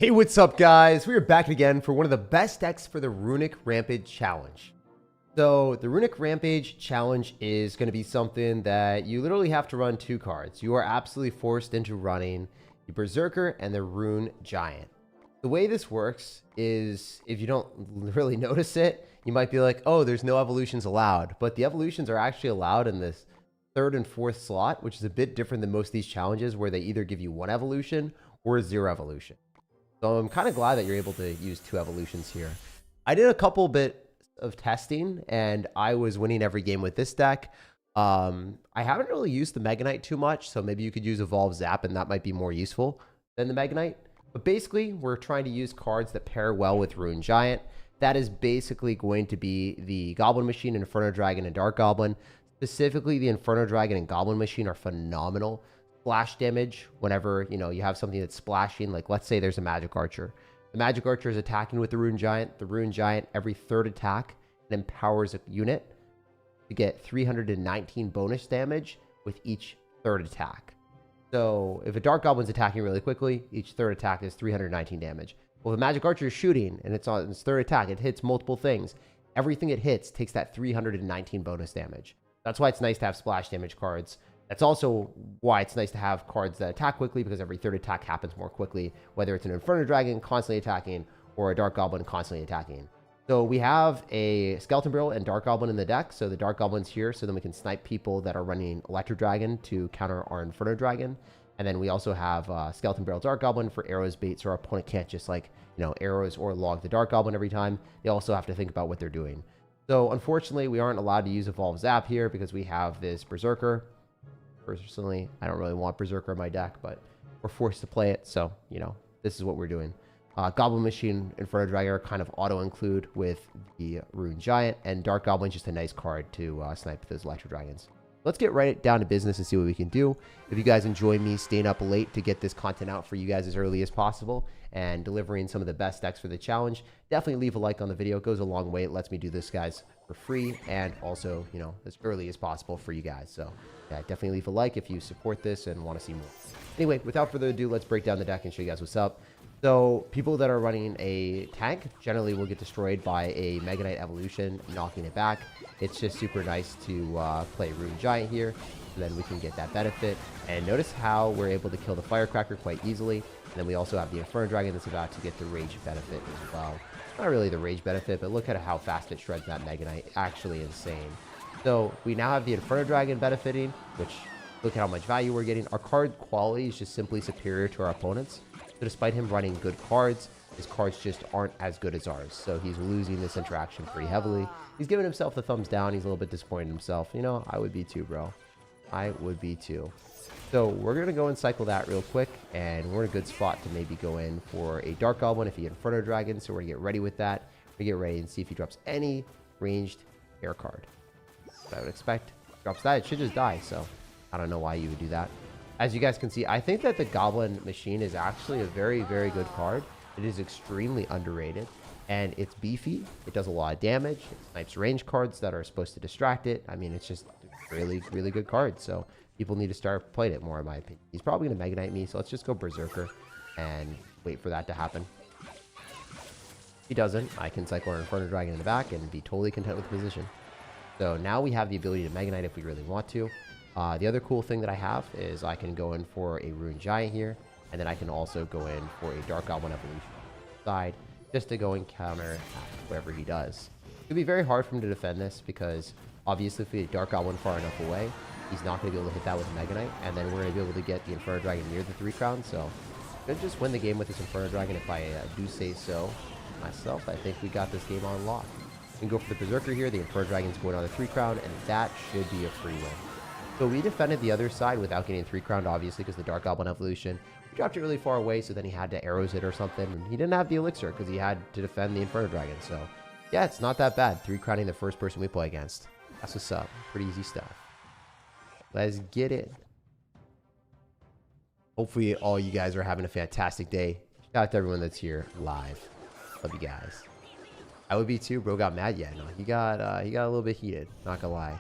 Hey, what's up, guys? We are back again for one of the best decks for the Runic Rampage Challenge. So, the Runic Rampage Challenge is going to be something that you literally have to run two cards. You are absolutely forced into running the Berserker and the Rune Giant. The way this works is, if you don't really notice it, you might be like, oh, there's no evolutions allowed. But the evolutions are actually allowed in this third and fourth slot, which is a bit different than most of these challenges where they either give you one evolution or zero evolution. So I'm kind of glad that you're able to use two evolutions here. I did a couple bit of testing and I was winning every game with this deck. I haven't really used the Mega Knight too much, so maybe you could use Evolve Zap and that might be more useful than the Mega Knight. But basically, we're trying to use cards that pair well with Rune Giant. That is basically going to be the Goblin Machine, Inferno Dragon, and Dark Goblin. Specifically, the Inferno Dragon and Goblin Machine are phenomenal. Splash damage whenever you have something that's splashing, like let's say there's a Magic Archer. The Magic Archer is attacking with the Rune Giant. The Rune Giant, every third attack, it empowers a unit to get 319 bonus damage with each third attack. So if a Dark Goblin's attacking really quickly, each third attack is 319 damage. Well, if a Magic Archer is shooting and it's on its third attack, it hits multiple things. Everything it hits takes that 319 bonus damage. That's why it's nice to have splash damage cards. That's also why it's nice to have cards that attack quickly, because every third attack happens more quickly, whether it's an Inferno Dragon constantly attacking or a Dark Goblin constantly attacking. So we have a Skeleton Barrel and Dark Goblin in the deck. So the Dark Goblin's here so then we can snipe people that are running Electro Dragon to counter our Inferno Dragon. And then we also have Skeleton Barrel Dark Goblin for arrows bait, so our opponent can't just arrows or log the Dark Goblin every time. They also have to think about what they're doing. So unfortunately, we aren't allowed to use Evolve Zap here because we have this Berserker. Personally, I don't really want Berserker in my deck, but we're forced to play it, so, this is what we're doing. Goblin Machine, Inferno Dragon are kind of auto-include with the Rune Giant, and Dark Goblin's just a nice card to snipe those Electro Dragons. Let's get right down to business and see what we can do. If you guys enjoy me staying up late to get this content out for you guys as early as possible and delivering some of the best decks for the challenge, definitely leave a like on the video. It goes a long way. It lets me do this, guys, for free and also, as early as possible for you guys. So, yeah, definitely leave a like if you support this and want to see more. Anyway, without further ado, let's break down the deck and show you guys what's up. So, people that are running a tank generally will get destroyed by a Mega Knight evolution, knocking it back. It's just super nice to play Rune Giant here, and then we can get that benefit. And notice how we're able to kill the Firecracker quite easily. And then we also have the Inferno Dragon that's about to get the Rage benefit as well. Not really the Rage benefit, but look at how fast it shreds that Mega Knight. Actually insane. So we now have the Inferno Dragon benefiting, which look at how much value we're getting. Our card quality is just simply superior to our opponents. So despite him running good cards, his cards just aren't as good as ours. So he's losing this interaction pretty heavily. He's giving himself the thumbs down. He's a little bit disappointed in himself. I would be too, bro. I would be too. So we're going to go and cycle that real quick. And we're in a good spot to maybe go in for a Dark Goblin if he Inferno Dragon. So we're going to get ready with that. We get ready and see if he drops any ranged air card. I would expect. Drops that, it should just die, so I don't know why you would do that. As you guys can see, I think that the Goblin Machine is actually a very, very good card. It is extremely underrated, and it's beefy. It does a lot of damage. It snipes range cards that are supposed to distract it. I mean, it's just a really, really good card, so people need to start playing it more, in my opinion. He's probably going to Mega Knight me, so let's just go Berserker and wait for that to happen. If he doesn't, I can cycle our Inferno Dragon in the back and be totally content with the position. So now we have the ability to Mega Knight if we really want to. The other cool thing that I have is I can go in for a Rune Giant here. And then I can also go in for a Dark Goblin evolution side just to go and counter whatever he does. It would be very hard for him to defend this because obviously if we get Dark Goblin far enough away, he's not going to be able to hit that with a Mega Knight. And then we're going to be able to get the Inferno Dragon near the 3 crown. So I'm going to just win the game with this Inferno Dragon if I do say so myself. I think we got this game on lock. We can go for the Berserker here. The Inferno Dragon's going on the 3 crown, and that should be a free win. So we defended the other side without getting 3 crown, obviously, because the Dark Goblin evolution. We dropped it really far away, so then he had to arrows it or something. And he didn't have the elixir because he had to defend the Inferno Dragon. So, yeah, it's not that bad. 3 crowning the first person we play against. That's what's up. Pretty easy stuff. Let's get it. Hopefully, all you guys are having a fantastic day. Shout out to everyone that's here live. Love you guys. I would be too. Bro got mad. Yeah, no, he got a little bit heated. Not gonna lie.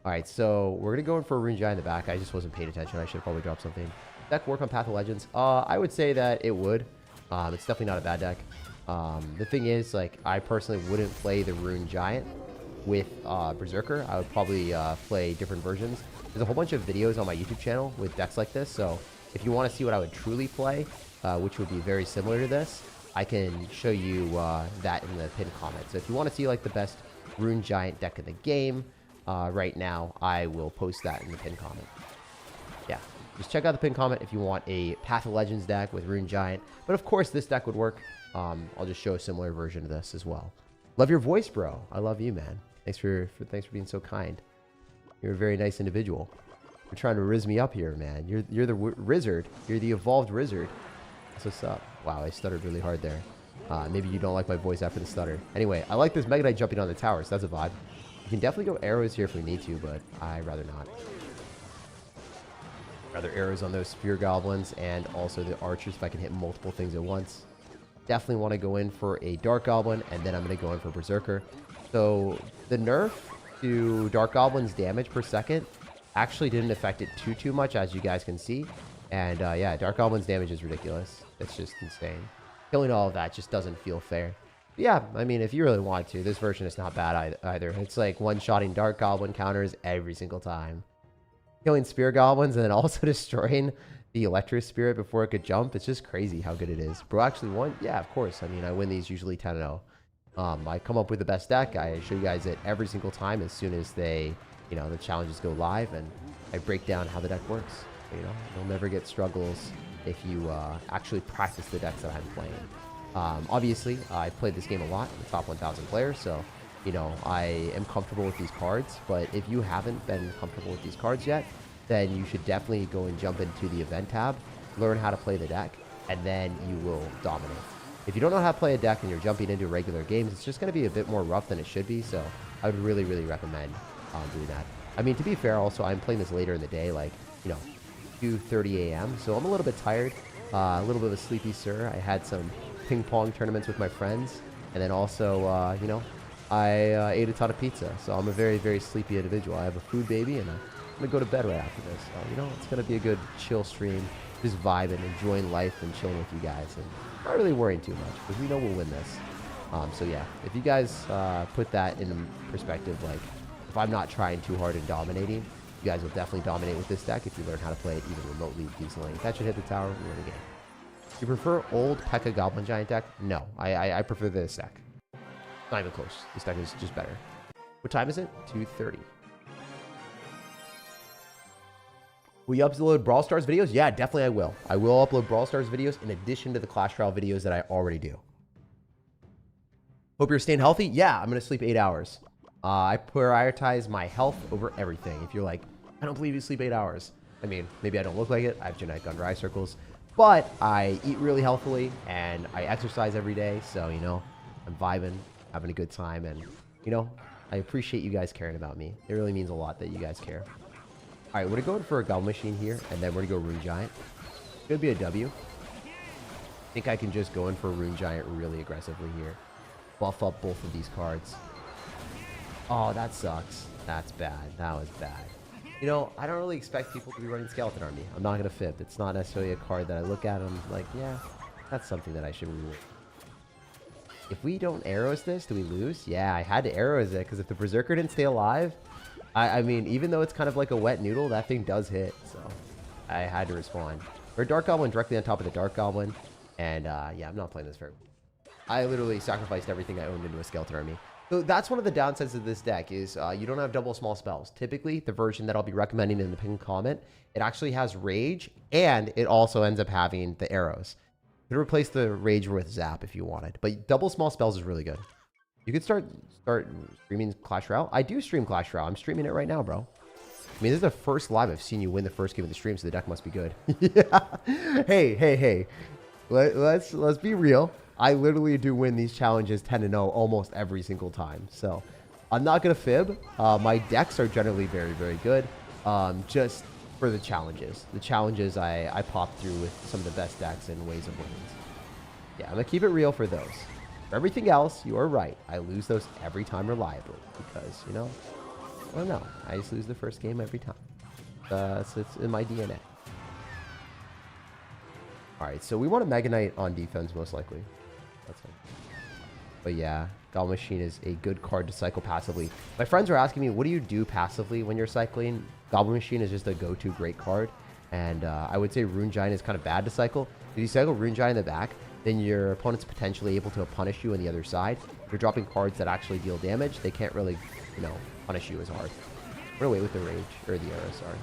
All right, so we're gonna go in for a Rune Giant in the back. I just wasn't paying attention. I should probably drop something. Deck work on Path of Legends. I would say that it would. It's definitely not a bad deck. The thing is, like, I personally wouldn't play the Rune Giant with Berserker. I would probably play different versions. There's a whole bunch of videos on my YouTube channel with decks like this, so if you want to see what I would truly play, which would be very similar to this, I can show you that in the pinned comment. So if you want to see like the best Rune Giant deck in the game right now, I will post that in the pinned comment. Yeah, just check out the pinned comment if you want a Path of Legends deck with Rune Giant. But of course, this deck would work. I'll just show a similar version of this as well. Love your voice, bro. I love you, man. Thanks for being so kind. You're a very nice individual. You're trying to riz me up here, man. You're the wizard. You're the evolved wizard. That's what's up. Wow, I stuttered really hard there. Maybe you don't like my voice after the stutter. Anyway, I like this Mega Knight jumping on the tower, so that's a vibe. You can definitely go arrows here if we need to, but I'd rather not. Rather arrows on those spear goblins and also the archers if I can hit multiple things at once. Definitely want to go in for a Dark Goblin, and then I'm going to go in for Berserker. So the nerf to Dark Goblin's damage per second actually didn't affect it too much, as you guys can see. And yeah, Dark Goblin's damage is ridiculous. It's just insane. Killing all of that just doesn't feel fair. But yeah, I mean, if you really want to, this version is not bad either. It's like one-shotting Dark Goblin counters every single time. Killing Spear Goblins and then also destroying the Electro Spirit before it could jump. It's just crazy how good it is. Bro actually won? Yeah, of course. I mean, I win these usually 10-0. I come up with the best deck. I show you guys it every single time as soon as they, you know, the challenges go live, and I break down how the deck works. You know, you'll never get struggles if you actually practice the decks that I'm playing. Obviously, I've played this game a lot. I'm the top 1,000 players, so, you know, I am comfortable with these cards. But if you haven't been comfortable with these cards yet, then you should definitely go and jump into the event tab, learn how to play the deck, and then you will dominate. If you don't know how to play a deck and you're jumping into regular games, it's just going to be a bit more rough than it should be, so I would really recommend doing that. I mean, to be fair, also, I'm playing this later in the day, like, you know, 2:30 a.m., so I'm a little bit tired, a little bit of a sleepy sir. I had some ping pong tournaments with my friends, and then also, you know, I ate a ton of pizza, so I'm a very sleepy individual. I have a food baby, and I'm going to go to bed right after this. So, you know, it's going to be a good chill stream, just vibing, enjoying life, and chilling with you guys, and not really worrying too much, because we know we'll win this. So yeah, if you guys put that in perspective, like, if I'm not trying too hard and dominating, you guys will definitely dominate with this deck if you learn how to play it even remotely decently. If that should hit the tower, we win the game. You prefer old P.E.K.K.A Goblin Giant deck? No, I prefer this deck. Not even close. This deck is just better. What time is it? 2:30. Will you upload Brawl Stars videos? Yeah, definitely I will. I will upload Brawl Stars videos in addition to the Clash Royale videos that I already do. Hope you're staying healthy. Yeah, I'm going to sleep 8 hours. I prioritize my health over everything. If you're like, I don't believe you sleep 8 hours. I mean, maybe I don't look like it. I have genetic under eye circles. But I eat really healthily and I exercise every day. So, you know, I'm vibing, having a good time. And, you know, I appreciate you guys caring about me. It really means a lot that you guys care. All right, we're going to go in for a Goblin Machine here, and then we're going to go Rune Giant. It's going to be a W. I think I can just go in for Rune Giant really aggressively here. Buff up both of these cards. Oh, that sucks. That's bad. That was bad. You know, I don't really expect people to be running Skeleton Army. I'm not going to fib. It's not necessarily a card that I look at and I'm like, yeah, that's something that I should reward. If we don't arrows this, do we lose? Yeah, I had to arrows it, because if the Berserker didn't stay alive, I mean, even though it's kind of like a wet noodle, that thing does hit, so I had to respond. Or Dark Goblin directly on top of the Dark Goblin, and yeah, I'm not playing this very well. I literally sacrificed everything I owned into a Skeleton Army. So that's one of the downsides of this deck is you don't have double small spells. Typically, the version that I'll be recommending in the pinned comment, it actually has Rage, and it also ends up having the arrows. You could replace the Rage with Zap if you wanted, but double small spells is really good. You could start streaming Clash Royale. I do stream Clash Royale. I'm streaming it right now, bro. I mean, this is the first live I've seen you win the first game of the stream, so the deck must be good. Yeah. Hey. Let's be real. I literally do win these challenges 10-0 almost every single time. So I'm not going to fib. My decks are generally very good. Just for the challenges. The challenges I pop through with some of the best decks and ways of winning. Yeah, I'm going to keep it real for those. For everything else, you are right. I lose those every time reliably because, you know, I don't know. I just lose the first game every time. So it's in my DNA. Alright, so we want a Mega Knight on defense, most likely. That's it. But yeah, Goblin Machine is a good card to cycle passively. My friends were asking me, what do you do passively when you're cycling? Goblin Machine is just a go-to great card. And I would say Rune Giant is kind of bad to cycle. If you cycle Rune Giant in the back, then your opponent's potentially able to punish you on the other side. If you're dropping cards that actually deal damage, they can't really, you know, punish you as hard. I'm gonna wait with the Rage, or the Arrow, sorry.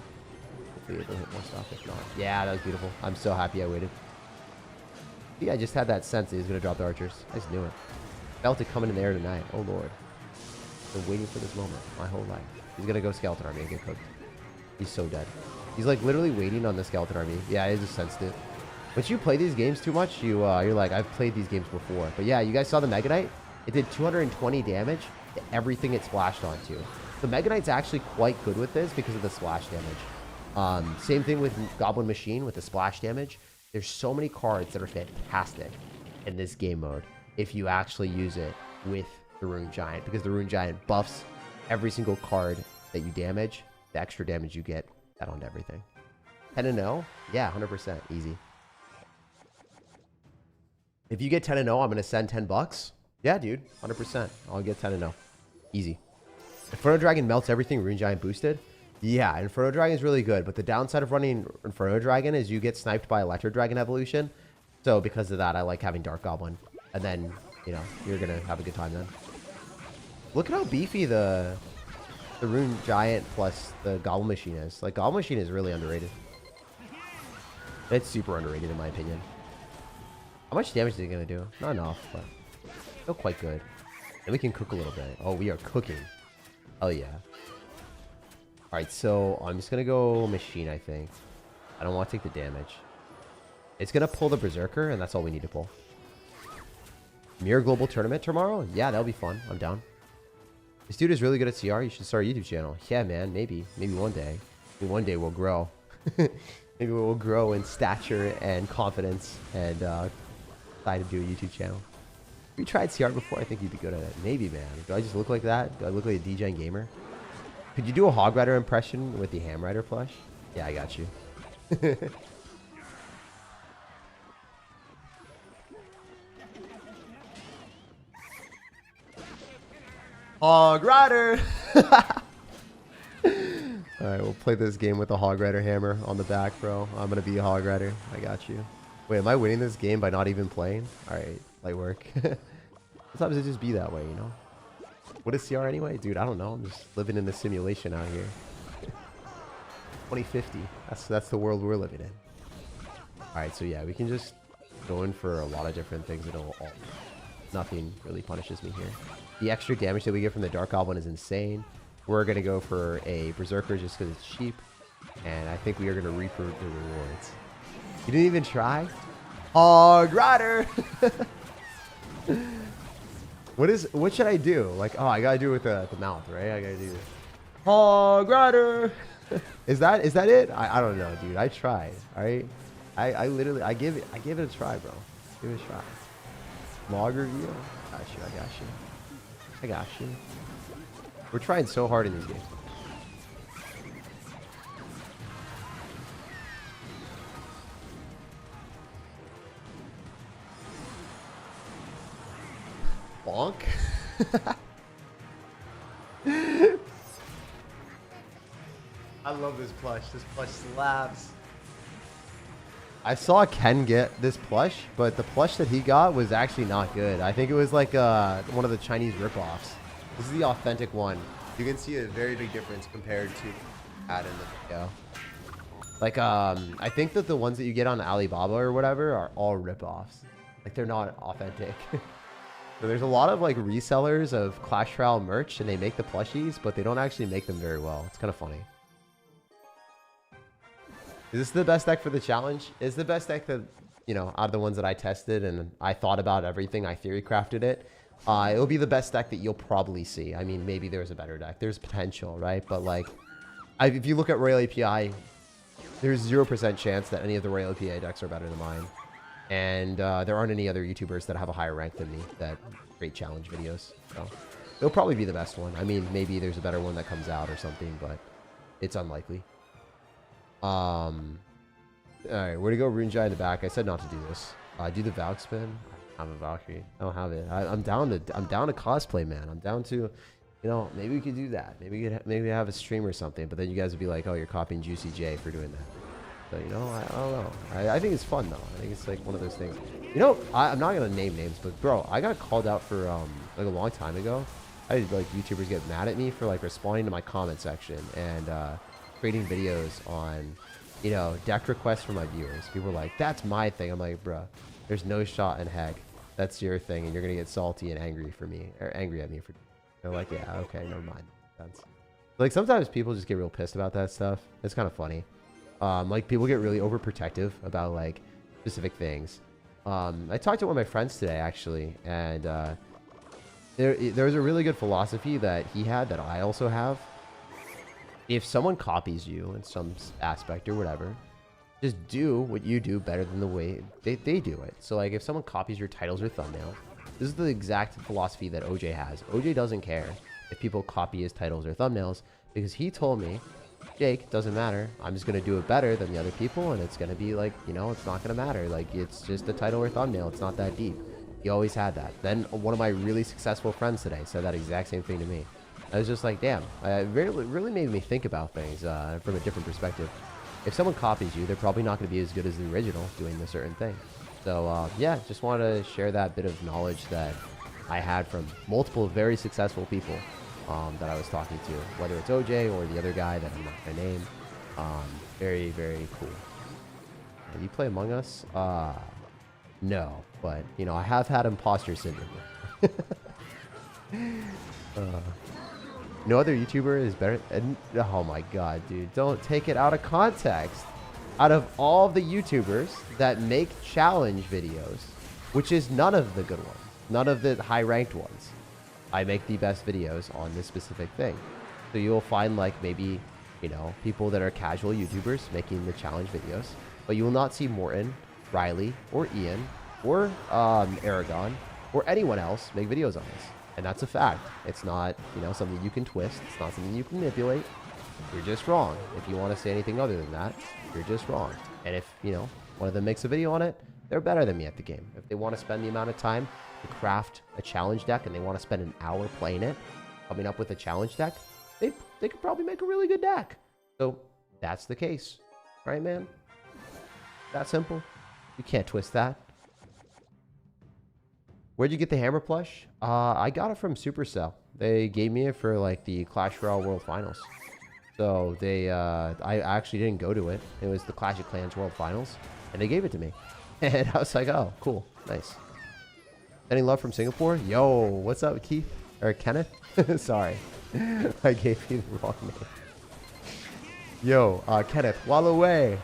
Hopefully it'll hit more stuff, if not. Yeah, that was beautiful. I'm so happy I waited. Yeah, I just had that sense that he was gonna drop the archers. I just knew it. Felt it coming in the air tonight. Oh lord. Been waiting for this moment my whole life. He's gonna go Skeleton Army and get cooked. He's so dead. He's like literally waiting on the Skeleton Army. Yeah, I just sensed it. Once you play these games too much, you're like, I've played these games before. But yeah, you guys saw the Mega Knight? It did 220 damage to everything it splashed onto. The Mega Knight's actually quite good with this because of the splash damage. Same thing with Goblin Machine with the splash damage. There's so many cards that are fantastic in this game mode if you actually use it with the Rune Giant, because the Rune Giant buffs every single card that you damage, the extra damage you get, that on everything. 10-0? Yeah, 100%. Easy. If you get 10-0, I'm going to send 10 bucks. Yeah, dude. 100%. I'll get 10-0. Easy. Inferno Dragon melts everything Rune Giant boosted. Yeah, Inferno Dragon is really good, but the downside of running Inferno Dragon is you get sniped by Electro Dragon evolution. So because of that, I like having Dark Goblin. And then, you know, you're going to have a good time then. Look at how beefy the Rune Giant plus the Goblin Machine is. Like, Goblin Machine is really underrated. It's super underrated in my opinion. How much damage is it going to do? Not enough, but still quite good. And we can cook a little bit. Oh, we are cooking. Oh, yeah. Alright, so I'm just going to go Machine, I think. I don't want to take the damage. It's going to pull the Berserker, and that's all we need to pull. Mirror Global Tournament tomorrow? Yeah, that'll be fun. I'm down. This dude is really good at CR. You should start a YouTube channel. Yeah, man. Maybe. Maybe one day. Maybe one day we'll grow. Maybe we'll grow in stature and confidence and decide to do a YouTube channel. If you tried CR before, I think you'd be good at it. Maybe, man. Do I just look like that? Do I look like a DJ gamer? Could you do a Hog Rider impression with the Ham Rider plush? Yeah, I got you. Hog Rider! Alright, we'll play this game with the Hog Rider hammer on the back, bro. I'm gonna be a Hog Rider. I got you. Wait, am I winning this game by not even playing? Alright, light work. Sometimes it just be that way, you know? What is CR anyway? Dude, I don't know. I'm just living in the simulation out here. 2050. That's the world we're living in. Alright, so yeah, we can just go in for a lot of different things. Nothing really punishes me here. The extra damage that we get from the Dark Goblin is insane. We're going to go for a Berserker just because it's cheap. And I think we are going to reap the rewards. You didn't even try? Hog Rider! What should I do? Like, oh, I got to do it with the mouth, right? I got to do Hog Rider! Is that it? I don't know, dude. I tried, all right? I literally, I give it a try, bro. Give it a try. Log review? I got you. We're trying so hard in these games. Bonk? I love this plush. This plush slaps. I saw Ken get this plush, but the plush that he got was actually not good. I think it was like one of the Chinese ripoffs. This is the authentic one. You can see a very big difference compared to ad in the video. Like, I think that the ones that you get on Alibaba or whatever are all ripoffs. Like, they're not authentic. So there's a lot of like resellers of Clash Royale merch, and they make the plushies, but they don't actually make them very well. It's kind of funny. Is this the best deck for the challenge? Is the best deck that, you know, out of the ones that I tested and I thought about everything, I theory crafted it. It'll be the best deck that you'll probably see. I mean, maybe there's a better deck. There's potential, right? But like, if you look at Royal API, there's 0% chance that any of the Royal API decks are better than mine. And there aren't any other YouTubers that have a higher rank than me that create challenge videos. So it'll probably be the best one. I mean, maybe there's a better one that comes out or something, but it's unlikely. All right, we're gonna go Rune Giant in the back. I said not to do this. Do the Valk spin. I have a Valkyrie. I don't have it. I'm down to cosplay, man. I'm down to, maybe we could do that. Maybe have a stream or something. But then you guys would be like, oh, you're copying Juicy J for doing that. So I don't know. I think it's fun though. I think it's like one of those things. I'm not gonna name names, but bro, I got called out for like a long time ago. I had like YouTubers get mad at me for like responding to my comment section and creating videos on, deck requests from my viewers. People were like, that's my thing. I'm like, bro, there's no shot in heck that's your thing, and you're gonna get salty and angry for me, or angry at me for. They're like, yeah, okay, never mind. That's like sometimes people just get real pissed about that stuff. It's kind of funny. Like people get really overprotective about like specific things. I talked to one of my friends today actually, and there was a really good philosophy that he had that I also have. If someone copies you in some aspect or whatever, just do what you do better than the way they do it. So like if someone copies your titles or thumbnails, this is the exact philosophy that OJ has. OJ doesn't care if people copy his titles or thumbnails because he told me, Jake, doesn't matter. I'm just going to do it better than the other people, and it's going to be like, it's not going to matter. Like, it's just a title or thumbnail. It's not that deep. He always had that. Then one of my really successful friends today said that exact same thing to me. I was just like, damn. It really made me think about things from a different perspective. If someone copies you, they're probably not going to be as good as the original doing a certain thing. So, yeah, just wanted to share that bit of knowledge that I had from multiple very successful people that I was talking to, whether it's OJ or the other guy that I'm not going to name. Very, very cool. And you play Among Us? No, but, I have had imposter syndrome. No other YouTuber is better. Oh my god, dude. Don't take it out of context. Out of all the YouTubers that make challenge videos, which is none of the good ones, none of the high-ranked ones, I make the best videos on this specific thing. So you'll find like maybe, people that are casual YouTubers making the challenge videos, but you will not see Morton, Riley, or Ian, or Aragon, or anyone else make videos on this. And that's a fact. It's not, something you can twist. It's not something you can manipulate. You're just wrong. If you want to say anything other than that, you're just wrong. And if, one of them makes a video on it, they're better than me at the game. If they want to spend the amount of time to craft a challenge deck and they want to spend an hour playing it, coming up with a challenge deck, they could probably make a really good deck. So that's the case. Right, man? That simple. You can't twist that. Where'd you get the hammer plush? I got it from Supercell. They gave me it for like the Clash Royale World Finals. So I actually didn't go to it. It was the Clash of Clans World Finals, and they gave it to me. And I was like, oh, cool, nice. Any love from Singapore? Yo, what's up, Keith? Or Kenneth? Sorry, I gave you the wrong name. Yo, Kenneth, wall away.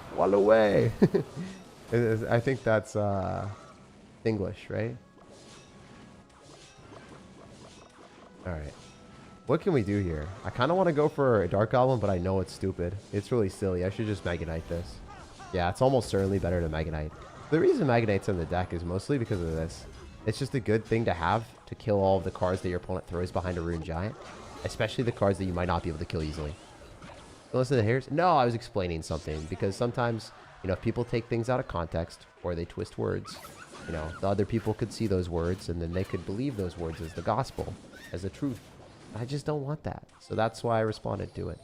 I think that's English, right? All right. What can we do here? I kind of want to go for a Dark Goblin, but I know it's stupid. It's really silly. I should just Mega Knight this. Yeah, it's almost certainly better to Mega Knight. The reason Mega Knight's in the deck is mostly because of this. It's just a good thing to have to kill all of the cards that your opponent throws behind a Rune Giant. Especially the cards that you might not be able to kill easily. Listen to the hairs? No, I was explaining something. Because sometimes, if people take things out of context, or they twist words, the other people could see those words, and then they could believe those words as the gospel, as the truth. I just don't want that. So that's why I responded to it.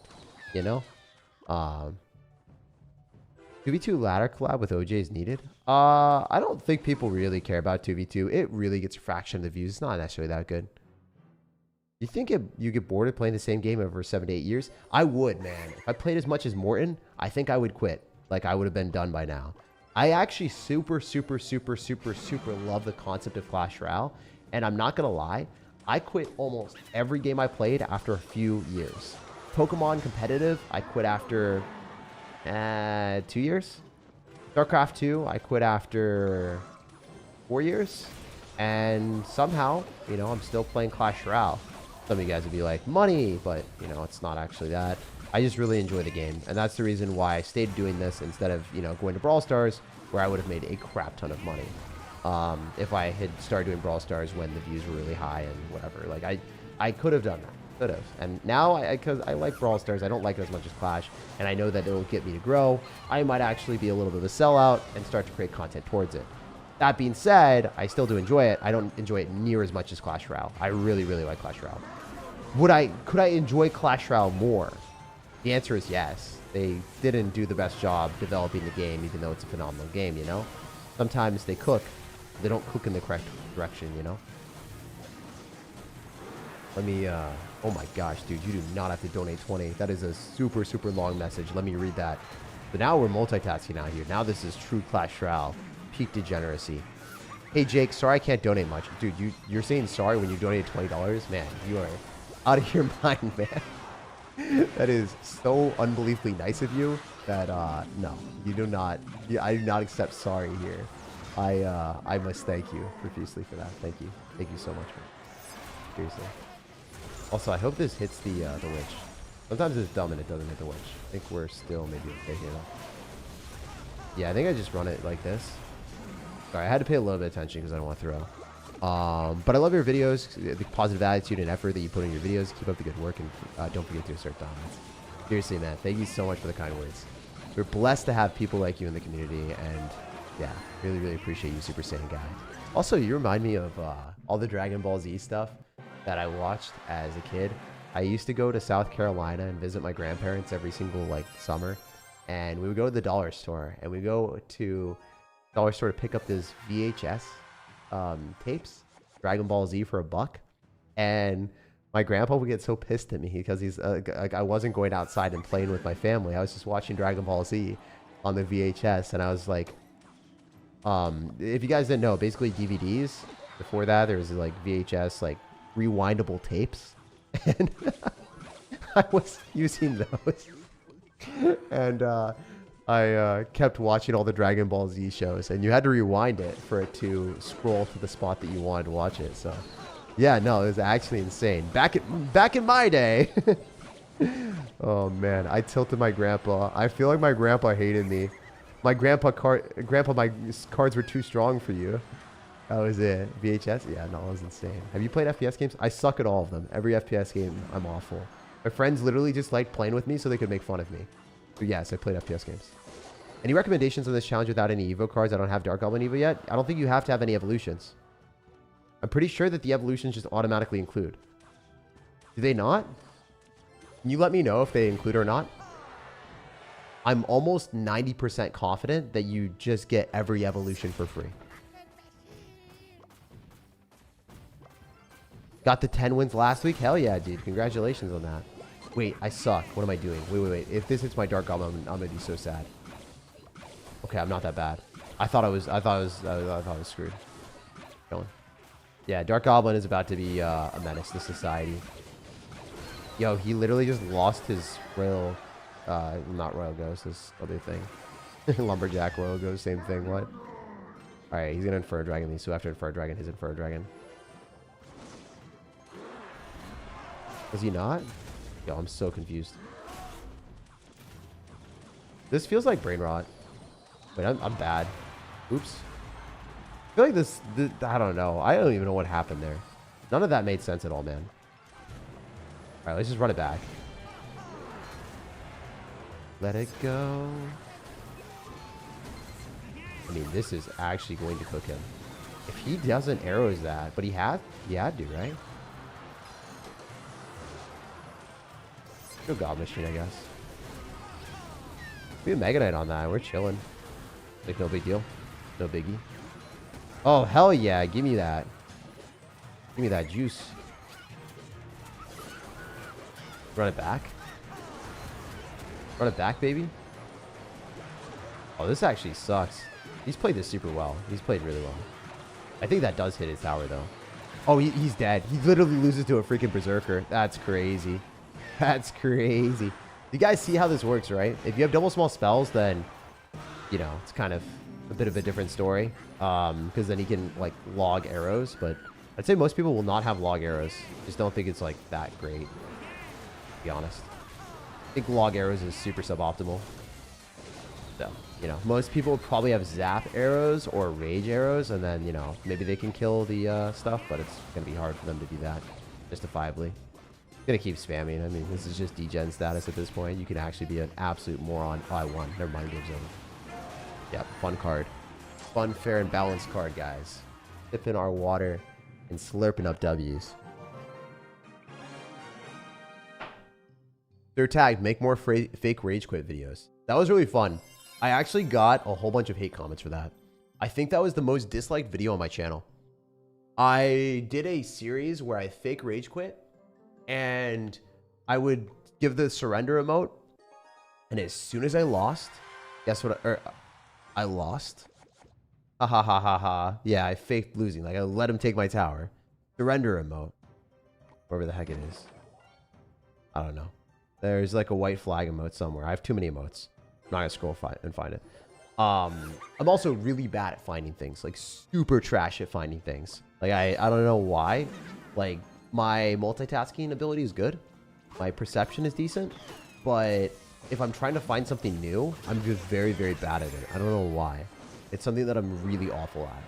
2v2 ladder collab with OJ is needed. I don't think people really care about 2v2. It really gets a fraction of the views. It's not necessarily that good. You think you get bored of playing the same game over 7 to 8 years? I would, man. If I played as much as Morton, I think I would quit. Like, I would have been done by now. I actually super love the concept of Clash Royale. And I'm not going to lie. I quit almost every game I played after a few years. Pokemon competitive, I quit after 2 years. StarCraft 2, I quit after 4 years. And somehow, I'm still playing Clash Royale. Some of you guys would be like, money, but, it's not actually that. I just really enjoy the game. And that's the reason why I stayed doing this instead of, going to Brawl Stars, where I would have made a crap ton of money. If I had started doing Brawl Stars when the views were really high and whatever. Like, I could have done that. Could have. And now, because I like Brawl Stars, I don't like it as much as Clash, and I know that it will get me to grow. I might actually be a little bit of a sellout and start to create content towards it. That being said, I still do enjoy it. I don't enjoy it near as much as Clash Royale. I really, really like Clash Royale. Could I enjoy Clash Royale more? The answer is yes. They didn't do the best job developing the game, even though it's a phenomenal game, you know? Sometimes they cook. They don't cook in the correct direction, you know? Let me, oh my gosh, dude, you do not have to donate 20. That is a super, super long message. Let me read that. But now we're multitasking out here. Now this is true Clash Royale. Peak degeneracy. Hey, Jake, sorry I can't donate much. Dude, you're saying sorry when you donated $20? Man, you are out of your mind, man. That is so unbelievably nice of you that, no, you do not, I do not accept sorry here. I must thank you profusely for that. Thank you. Thank you so much, man. Seriously. Also, I hope this hits the witch. Sometimes it's dumb and it doesn't hit the witch. I think we're still maybe okay here, though. Yeah, I think I just run it like this. Sorry, I had to pay a little bit of attention because I don't want to throw. But I love your videos, the positive attitude and effort that you put in your videos. Keep up the good work, and don't forget to assert dominance. Seriously, man, thank you so much for the kind words. We're blessed to have people like you in the community, and yeah, really, really appreciate you, Super Saiyan guy. Also, you remind me of all the Dragon Ball Z stuff that I watched as a kid. I used to go to South Carolina and visit my grandparents every single summer, and we would go to the dollar store, and we go to dollar store to pick up this VHS tapes, Dragon Ball Z for $1, and my grandpa would get so pissed at me because he's like, I wasn't going outside and playing with my family. I was just watching Dragon Ball Z on the VHS, and I was like, if you guys didn't know, basically DVDs. Before that, there was VHS rewindable tapes, and I was using those, and I kept watching all the Dragon Ball Z shows, and you had to rewind it for it to scroll to the spot that you wanted to watch it. So, yeah, no, it was actually insane. Back in my day. Oh man, I tilted my grandpa. I feel like my grandpa hated me. My my cards were too strong for you. That was it. VHS? Yeah, no, it was insane. Have you played FPS games? I suck at all of them. Every FPS game, I'm awful. My friends literally just liked playing with me so they could make fun of me. But yes, I played FPS games. Any recommendations on this challenge without any Evo cards? I don't have Dark Goblin Evo yet. I don't think you have to have any evolutions. I'm pretty sure that the evolutions just automatically include. Do they not? Can you let me know if they include or not? I'm almost 90% confident that you just get every evolution for free. Got the 10 wins last week? Hell yeah, dude. Congratulations on that. Wait, I suck. What am I doing? Wait. If this hits my Dark Goblin, I'm gonna be so sad. Okay, I'm not that bad. I thought I was screwed. Going. Yeah, Dark Goblin is about to be a menace to society. Yo, he literally just lost his Royal, not Royal Ghost, this other thing. Lumberjack, Royal Ghost, same thing, what? Alright, he's gonna Inferno Dragon these, so after Inferno Dragon, his Inferno Dragon. Was he not? Yo, I'm so confused. This feels like brain rot. Wait, I'm bad. Oops. I feel like this, I don't know. I don't even know what happened there. None of that made sense at all, man. Alright, let's just run it back. Let it go. I mean, this is actually going to cook him. If he doesn't arrows that, but he had to, right? Go Goblin Machine, I guess. We have Mega Knight on that. We're chilling. Like, no big deal. No biggie. Oh, hell yeah. Give me that. Give me that juice. Run it back. Run it back, baby. Oh, this actually sucks. He's played this super well. He's played really well. I think that does hit his tower, though. Oh, he's dead. He literally loses to a freaking Berserker. That's crazy. That's crazy. You guys see how this works, right? If you have double small spells, then, you know, it's kind of a bit of a different story. Because then he can, log arrows. But I'd say most people will not have log arrows. Just don't think it's, that great, to be honest. I think log arrows is super suboptimal. So, you know, most people probably have zap arrows or rage arrows. And then, you know, maybe they can kill the stuff. But it's going to be hard for them to do that justifiably. Gonna keep spamming. I mean, this is just degen status at this point. You can actually be an absolute moron. Oh, I won. Never mind, game's over. Yep, fun card. Fun, fair, and balanced card, guys. Sipping our water and slurping up W's. SirTag, make more fake rage quit videos. That was really fun. I actually got a whole bunch of hate comments for that. I think that was the most disliked video on my channel. I did a series where I fake rage quit, and I would give the surrender emote, and as soon as I lost, guess what? I lost. Ha ha ha ha ha. Yeah, I faked losing. Like, I let him take my tower. Surrender emote. Wherever the heck it is. I don't know. There's like a white flag emote somewhere. I have too many emotes. I'm not gonna scroll and find it. I'm also really bad at finding things. Like, super trash at finding things. Like, I don't know why. Like, my multitasking ability is good. My perception is decent. But if I'm trying to find something new, I'm just very, very bad at it. I don't know why. It's something that I'm really awful at.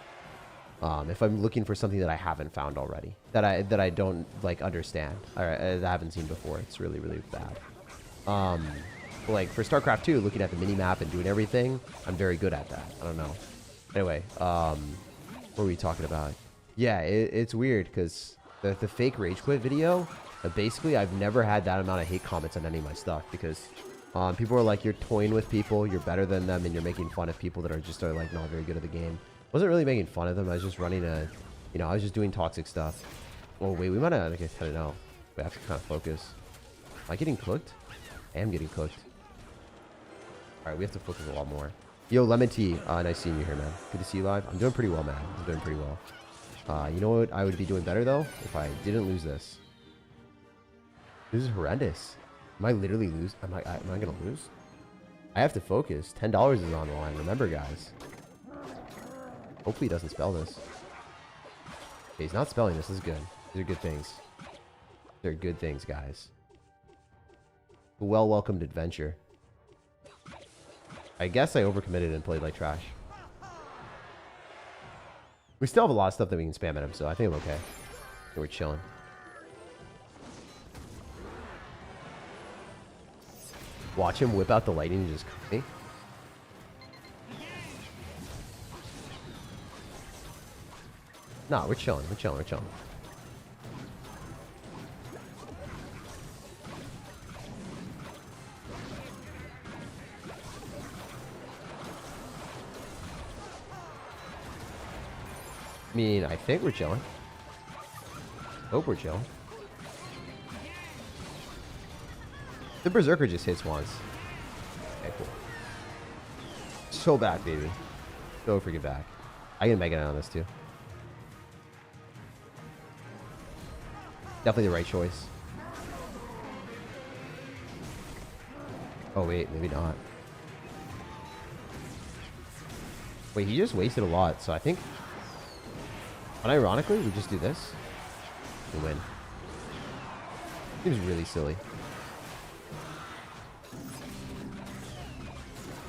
If I'm looking for something that I haven't found already, that I don't like understand, or I haven't seen before, it's really, really bad. Like for StarCraft 2, looking at the mini map and doing everything, I'm very good at that. I don't know. Anyway, what were we talking about? Yeah, it's weird because the fake rage quit video, basically I've never had that amount of hate comments on any of my stuff because people are like, you're toying with people, you're better than them, and you're making fun of people that are just like not very good at the game. I wasn't really making fun of them. I was just running a, you know, I was just doing toxic stuff. Oh wait, we might have, I don't know. We have to kind of focus. Am I getting cooked? I am getting cooked. All right, we have to focus a lot more. Yo, Lemon Tea, nice seeing you here, man. Good to see you live. I'm doing pretty well, man. I'm doing pretty well. You know what? I would be doing better though if I didn't lose this. This is horrendous. Am I literally lose? Am I gonna lose? I have to focus. $10 is on the line. Remember, guys. Hopefully he doesn't spell this. Okay, he's not spelling this. This is good. These are good things. They're good things, guys. A well-welcomed adventure. I guess I overcommitted and played like trash. We still have a lot of stuff that we can spam at him, so I think I'm okay. We're chilling. Watch him whip out the lightning and just cook me. Nah, we're chilling. We're chilling. We're chilling. I mean, I think we're chilling. Hope we're chilling. The Berserker just hits once. Okay, cool. So back, baby. So freaking back. I can make it on this too. Definitely the right choice. Oh wait, maybe not. Wait, he just wasted a lot, so I think... Unironically, we just do this. We win. Seems really silly.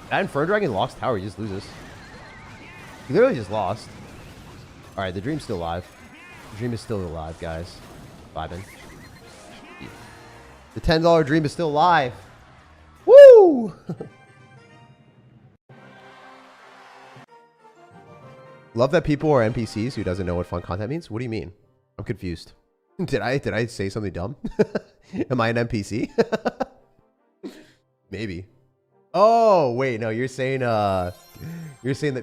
That Inferno Dragon lost tower, he just loses. He literally just lost. Alright, the dream's still alive. The dream is still alive, guys. Vibing. The $10 dream is still alive. Woo! Love that people are NPCs who doesn't know what fun content means. What do you mean? I'm confused. Did I say something dumb? Am I an NPC? Maybe. Oh, wait, no, you're saying that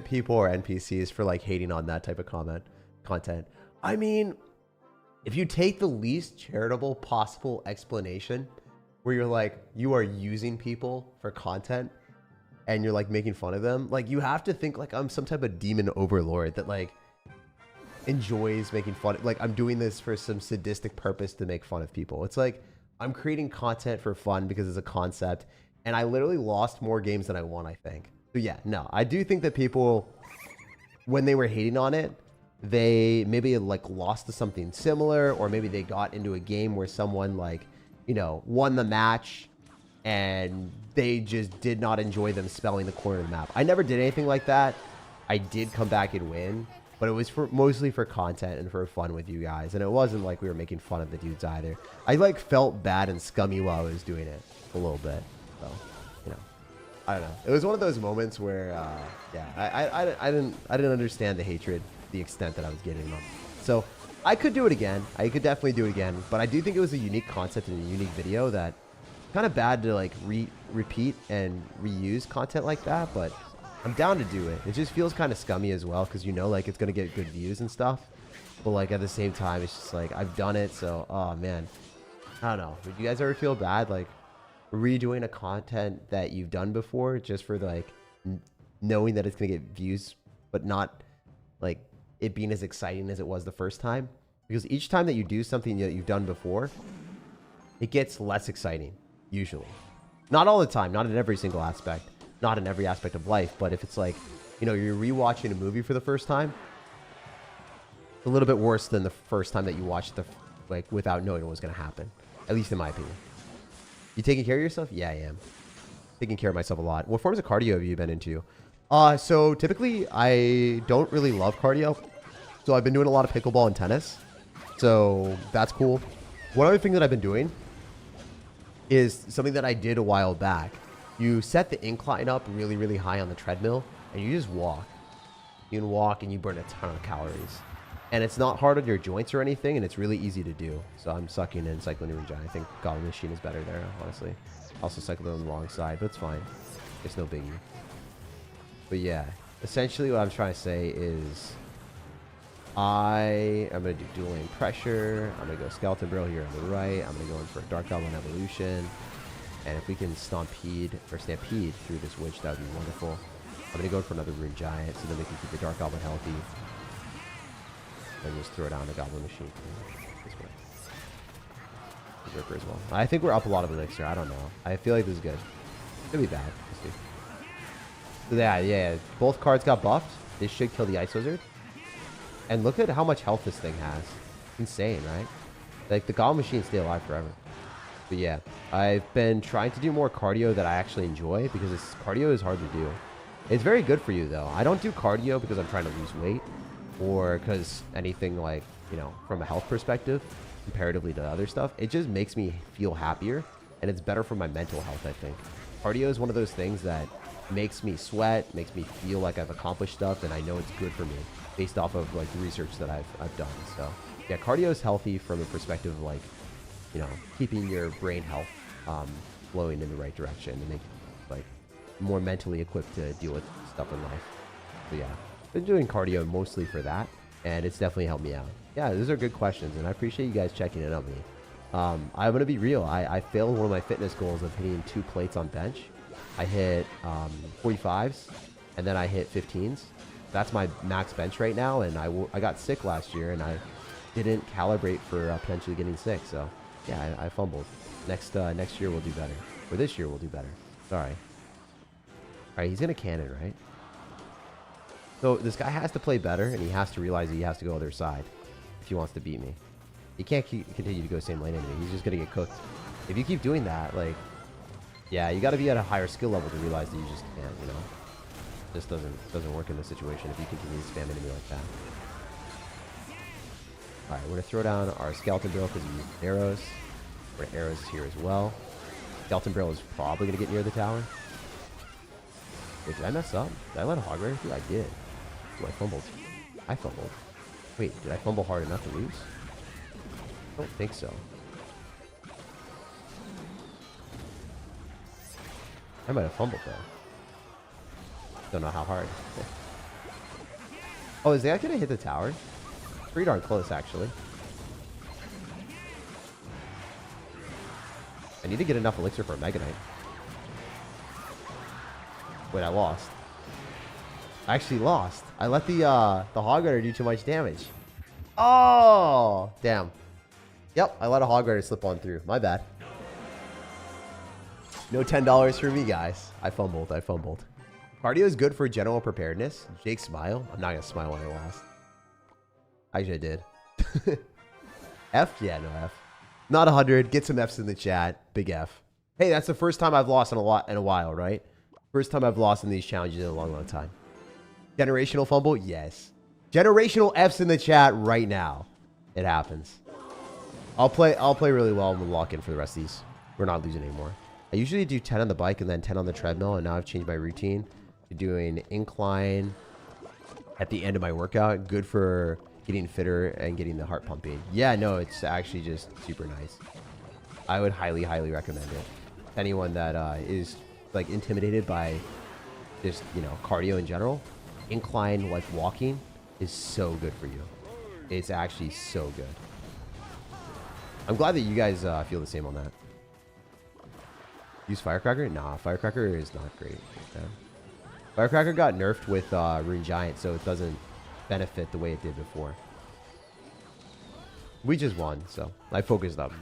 people are NPCs for like hating on that type of content. I mean, if you take the least charitable possible explanation where you're like, you are using people for content and you're like making fun of them, like you have to think like I'm some type of demon overlord that like enjoys making fun. Like I'm doing this for some sadistic purpose to make fun of people. It's like I'm creating content for fun because it's a concept, and I literally lost more games than I won, I think. So yeah, no, I do think that people, when they were hating on it, they maybe like lost to something similar, or maybe they got into a game where someone like, you know, won the match and they just did not enjoy them spelling the corner of the map. I never did anything like that. I did come back and win. but it was mostly for content and for fun with you guys. And it wasn't like we were making fun of the dudes either. I like felt bad and scummy while I was doing it a little bit. So, you know, I don't know. It was one of those moments where, yeah, I didn't understand the hatred, the extent that I was getting them. So I could do it again. I could definitely do it again. But I do think it was a unique concept and a unique video that kind of bad to like repeat and reuse content like that. But I'm down to do it. It just feels kind of scummy as well because you know like it's going to get good views and stuff. But like at the same time, it's just like I've done it. So, oh man, I don't know. Would you guys ever feel bad like redoing a content that you've done before just for like knowing that it's going to get views, but not like it being as exciting as it was the first time? Because each time that you do something that you've done before, it gets less exciting usually. Not all the time, not in every single aspect. Not in every aspect of life, but if it's like, you know, you're rewatching a movie for the first time, it's a little bit worse than the first time that you watched the like without knowing what was going to happen. At least in my opinion. You taking care of yourself? Yeah, I am. Taking care of myself a lot. What forms of cardio have you been into? So typically I don't really love cardio. So I've been doing a lot of pickleball and tennis. So that's cool. One other thing that I've been doing is something that I did a while back. You set the incline up really, really high on the treadmill, and you just walk. You can walk, and you burn a ton of calories. And it's not hard on your joints or anything, and it's really easy to do. So I'm sucking in cycling to Runic. I think Goblin Machine is better there, honestly. Also cycled on the wrong side, but it's fine. It's no biggie. But yeah, essentially what I'm trying to say is I'm going to do dual aim pressure. I'm going to go Skeleton Barrel here on the right. I'm going to go in for a Dark Goblin Evolution. And if we can stampede through this witch, that would be wonderful. I'm going to go for another Rune Giant so that we can keep the Dark Goblin healthy. And just throw down the Goblin Machine this way. Berserker as well. I think we're up a lot of elixir. I don't know. I feel like this is good. Could be bad. Let's see. So yeah. Both cards got buffed. This should kill the Ice Wizard. And look at how much health this thing has. Insane, right? Like the Goblin Machine stay alive forever. But yeah, I've been trying to do more cardio that I actually enjoy because cardio is hard to do. It's very good for you though. I don't do cardio because I'm trying to lose weight or because anything like, you know, from a health perspective comparatively to other stuff. It just makes me feel happier and it's better for my mental health, I think. Cardio is one of those things that makes me sweat, makes me feel like I've accomplished stuff and I know it's good for me based off of like the research that I've done. So yeah, cardio is healthy from a perspective of like, you know, keeping your brain health flowing in the right direction and make like more mentally equipped to deal with stuff in life. So yeah, been doing cardio mostly for that, and it's definitely helped me out. Yeah, those are good questions, and I appreciate you guys checking in on me. I'm gonna be real. I failed one of my fitness goals of hitting 2 plates on bench. I hit 45s, and then I hit 15s. That's my max bench right now, and I got sick last year, and I didn't calibrate for potentially getting sick. So yeah, I fumbled. Next year we'll do better. Or this year we'll do better. Sorry. All right, he's gonna cannon, right? So this guy has to play better, and he has to realize that he has to go other side if he wants to beat me. He can't continue to go same lane into me. He's just gonna get cooked. If you keep doing that, like, yeah, you got to be at a higher skill level to realize that you just can't. You know, this doesn't work in this situation if you continue to spam into me like that. All right, we're gonna throw down our Skeleton Barrel because we used arrows. We're gonna arrows here as well. Skeleton Barrel is probably gonna get near the tower. Wait, did I mess up? Did I let a Hog Rider through? I did. Oh, I fumbled. I fumbled. Wait, did I fumble hard enough to lose? I don't think so. I might have fumbled though. Don't know how hard. Oh, is that gonna hit the tower? Pretty darn close, actually. I need to get enough elixir for a Mega Knight. Wait, I lost. I actually lost. I let the Hog Rider do too much damage. Oh, damn. Yep, I let a Hog Rider slip on through. My bad. No $10 for me, guys. I fumbled. Cardio is good for general preparedness. Jake smile. I'm not gonna smile when I lost. Actually, I did. F? Yeah, no F. Not 100. Get some Fs in the chat. Big F. Hey, that's the first time I've lost in a while, right? First time I've lost in these challenges in a long, long time. Generational fumble? Yes. Generational Fs in the chat right now. It happens. I'll play really well and we'll lock in for the rest of these. We're not losing anymore. I usually do 10 on the bike and then 10 on the treadmill, and now I've changed my routine to doing incline at the end of my workout. Good for getting fitter and getting the heart pumping. Yeah, no, it's actually just super nice. I would highly recommend it. Anyone that is like intimidated by just, you know, cardio in general, incline like walking is so good for you. It's actually so good. I'm glad that you guys feel the same on that. Use Firecracker? Nah, Firecracker is not great. Okay. Firecracker got nerfed with Rune Giant, so it doesn't benefit the way it did before. We just won, so I focused up.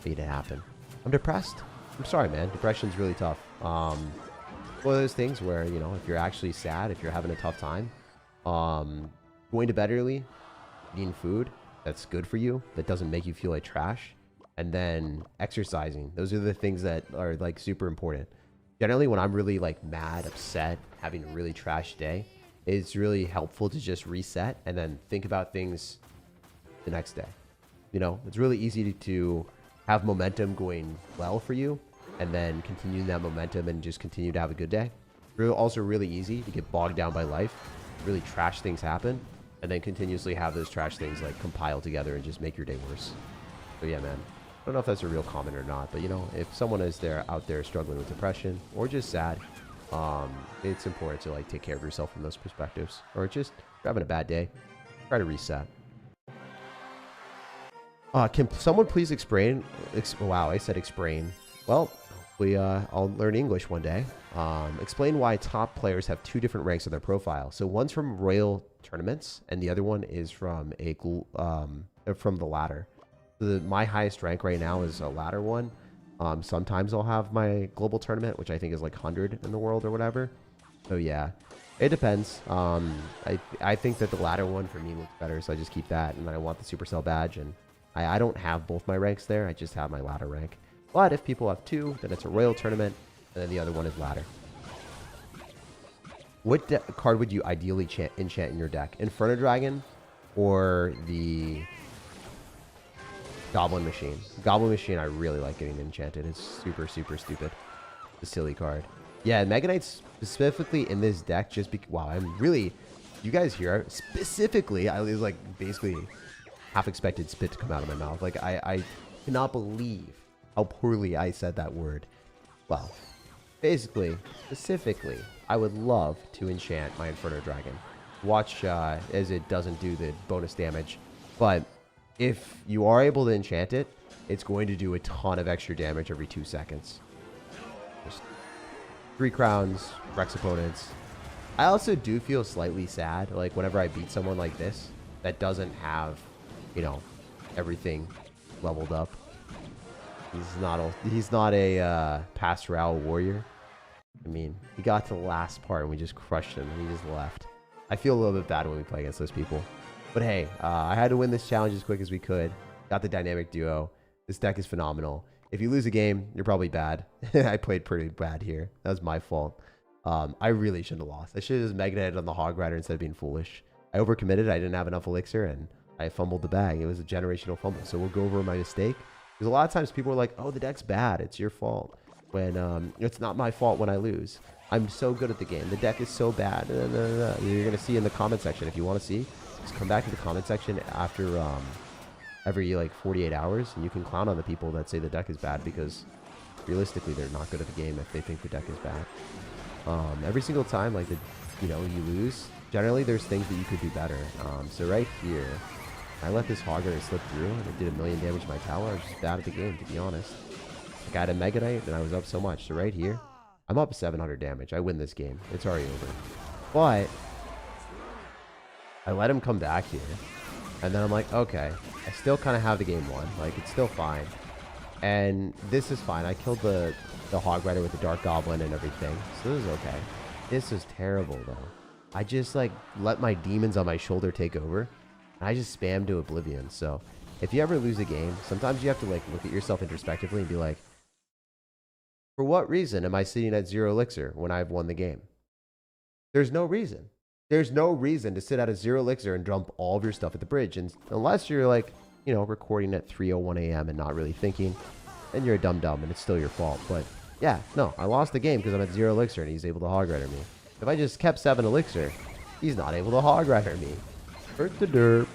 Made it happen. I'm depressed. I'm sorry, man. Depression's really tough. One of those things where, you know, if you're actually sad, if you're having a tough time, going to bed early, eating food that's good for you, that doesn't make you feel like trash, and then exercising. Those are the things that are like super important. Generally, when I'm really like mad, upset, having a really trash day, it's really helpful to just reset and then think about things the next day. You know, it's really easy to have momentum going well for you and then continue that momentum and just continue to have a good day. Also really easy to get bogged down by life, really trash things happen, and then continuously have those trash things like compile together and just make your day worse. So yeah, man, I don't know if that's a real comment or not, but you know, if someone is out there struggling with depression or just sad, it's important to like take care of yourself from those perspectives. Or just if you're having a bad day, try to reset. Can someone please explain? Wow, I said explain. Well, I'll learn English one day. Explain why top players have two different ranks on their profile. So one's from Royal tournaments, and the other one is from from the ladder. So my highest rank right now is a ladder one. Sometimes I'll have my global tournament, which I think is like 100 in the world or whatever. So yeah, it depends. I think that the ladder one for me looks better, so I just keep that, and then I want the Supercell badge, and I don't have both my ranks there. I just have my ladder rank. But if people have two, then it's a Royal tournament, and then the other one is ladder. What card would you ideally enchant in your deck? Inferno Dragon or the Goblin Machine? Goblin Machine I really like getting enchanted. It's super stupid. The silly card. Yeah, Mega Knights specifically in this deck just wow, I'm really, you guys hear specifically, I was like basically half expected spit to come out of my mouth. Like I cannot believe how poorly I said that word. Well, basically, specifically, I would love to enchant my Inferno Dragon. Watch as it doesn't do the bonus damage. But if you are able to enchant it, it's going to do a ton of extra damage every 2 seconds. Just 3 crowns, Rex opponents. I also do feel slightly sad, like whenever I beat someone like this that doesn't have, you know, everything leveled up. He's not a pastoral warrior. I mean, he got to the last part and we just crushed him and he just left. I feel a little bit bad when we play against those people. But hey, I had to win this challenge as quick as we could. Got the dynamic duo. This deck is phenomenal. If you lose a game, you're probably bad. I played pretty bad here. That was my fault. I really shouldn't have lost. I should have just Mega Knighted on the Hog Rider instead of being foolish. I overcommitted. I didn't have enough elixir and I fumbled the bag. It was a generational fumble. So we'll go over my mistake. Because a lot of times people are like, oh, the deck's bad. It's your fault. When it's not my fault when I lose. I'm so good at the game. The deck is so bad. You're going to see in the comment section. If you want to see, just come back to the comment section after every like 48 hours. And you can clown on the people that say the deck is bad. Because realistically, they're not good at the game if they think the deck is bad. Every single time like you lose, generally there's things that you could do better. So right here, I let this Hog Rider slip through and it did 1 million damage to my tower. I was just bad at the game, to be honest. Like I had a Mega Knight and I was up so much. So right here, I'm up 700 damage. I win this game. It's already over. But I let him come back here. And then I'm like, okay, I still kind of have the game won. Like, it's still fine. And this is fine. I killed the Hog Rider with the Dark Goblin and everything. So this is okay. This is terrible, though. I just, like, let my demons on my shoulder take over. And I just spam to oblivion. So if you ever lose a game, sometimes you have to, like, look at yourself introspectively and be like, for what reason am I sitting at 0 elixir when I've won the game? There's no reason. There's no reason to sit at a 0 elixir and dump all of your stuff at the bridge. And unless you're like, you know, recording at 3:01 a.m. and not really thinking, then you're a dumb and it's still your fault. But yeah, no, I lost the game because I'm at 0 elixir and he's able to hog rider me. If I just kept 7 elixir, he's not able to hog rider me. Hurt the derp.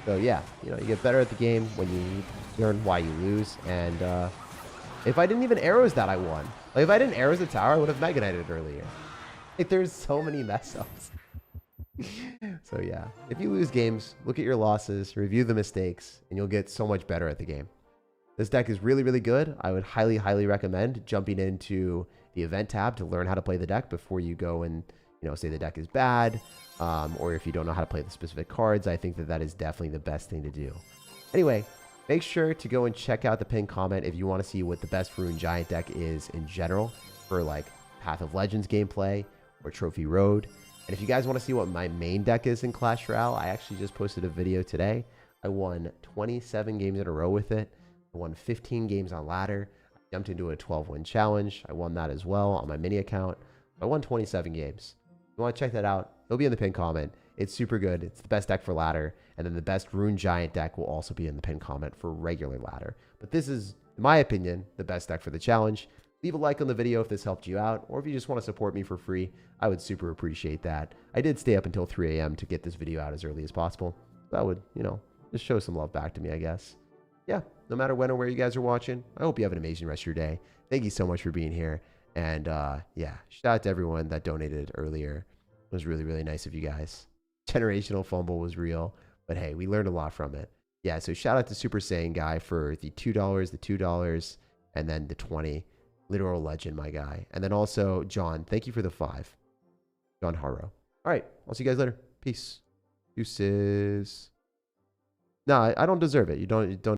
So yeah, you know, you get better at the game when you learn why you lose. And if I didn't even arrows that, I won. Like if I didn't arrows the tower, I would have Mega Knighted earlier. Like there's so many mess ups. So yeah, if you lose games, look at your losses, review the mistakes, and you'll get so much better at the game. This deck is really, really good. I would highly, highly recommend jumping into the event tab to learn how to play the deck before you go and, you know, say the deck is bad, or if you don't know how to play the specific cards. I think that that is definitely the best thing to do. Anyway, make sure to go and check out the pinned comment if you want to see what the best Rune Giant deck is in general for like Path of Legends gameplay or Trophy Road. And if you guys want to see what my main deck is in Clash Royale, I actually just posted a video today. I won 27 games in a row with it. I won 15 games on ladder. I jumped into a 12-win challenge. I won that as well on my mini account. I won 27 games. If you want to check that out, it'll be in the pinned comment. It's super good. It's the best deck for ladder. And then the best Rune Giant deck will also be in the pinned comment for regular ladder. But this is, in my opinion, the best deck for the challenge. Leave a like on the video if this helped you out, or if you just want to support me for free, I would super appreciate that. I did stay up until 3 a.m. to get this video out as early as possible. That would, you know, just show some love back to me, I guess. Yeah, no matter when or where you guys are watching, I hope you have an amazing rest of your day. Thank you so much for being here. And yeah, shout out to everyone that donated earlier. It was really, really nice of you guys. Generational fumble was real, but hey, we learned a lot from it. Yeah, so shout out to Super Saiyan Guy for the $2, the $2, and then the 20. Literal legend, my guy. And then also, John, thank you for the 5. John Harrow. All right, I'll see you guys later. Peace. Deuces. No, I don't deserve it. You don't